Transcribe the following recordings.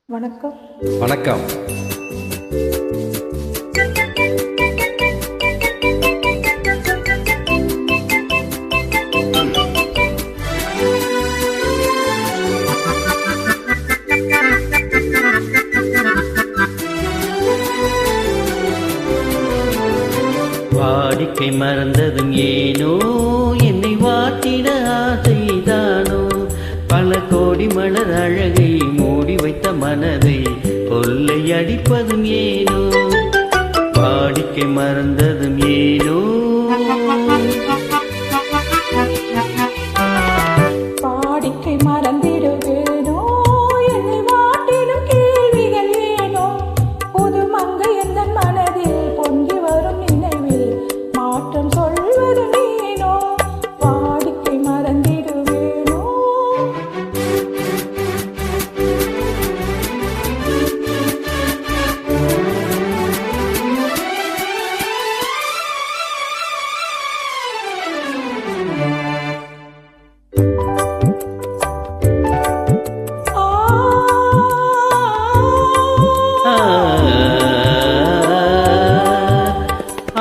வணக்கம். வணக்கம். வாடிக்கை மறந்ததும் ஏனோ, என்னை வாட்டிட ஆசைதானோ, பல கோடி மலர் அழகை மூடி வைத்த மனதை கொள்ளை அடிப்பதும் ஏனோ, வாடிக்கை மறந்ததும் ஏனோ. வாடிக்கை மறந்திடுவேனோ, என்னை வாட்டிடும் கேள்விகள் ஏனோ, புது மங்கை எந்தன் மனதில் பொங்கி வரும் நினைவில் மாற்றம் சொல்வதும் ஏனோ, வாடிக்கை மறந்திடுவேனோ.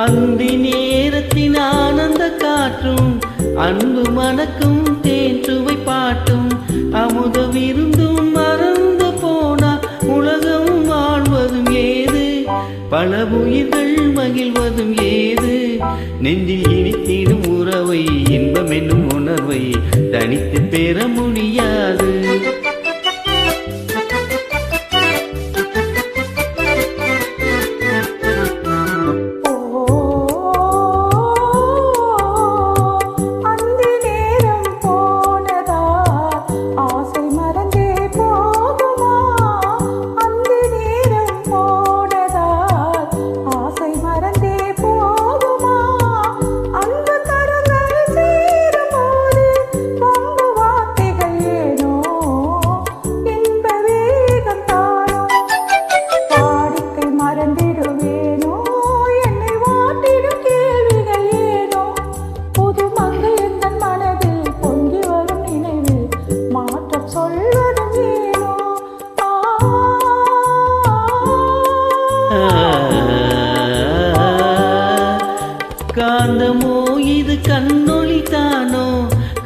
அந்தி நேரத்தின் ஆனந்த காற்றும், அன்பு மணக்கும் தேன் சுவை பாட்டும், அமுத விருந்தும் மறந்து போனா உலகம் வாழ்வதும் ஏது, பல உயிர்கள் மகிழ்வதும் ஏது, நெஞ்சில் இனித்திடும் உறவை இன்பம் என்னும் உணர்வை தனித்து பெற முடியாது. காந்தமோ இது கண்ணொளி தானோ,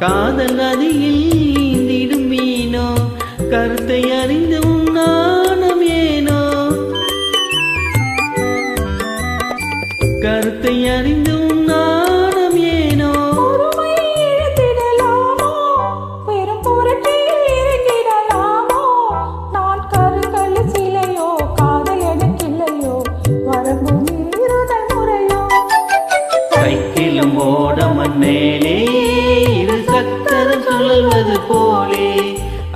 காதல் நதியில் நீந்திடும் மீனோ, கருத்தை அறிந்து நாணம் ஏனோ, கருத்தை அறிந்து நாணம் ஏனோ. சைக்கிளும் ஓடமன் மேலே இரு சக்கரம் சுழல்வது போலே,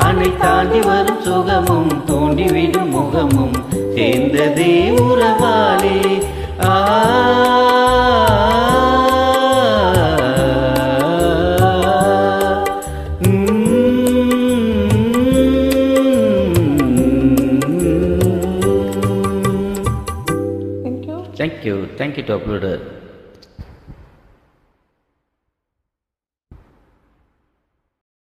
அணை தாண்டி வரும் சுகமும் தோண்டிவிடும் முகமும் சேர்ந்ததே உறவாலே. Thank you to uploader.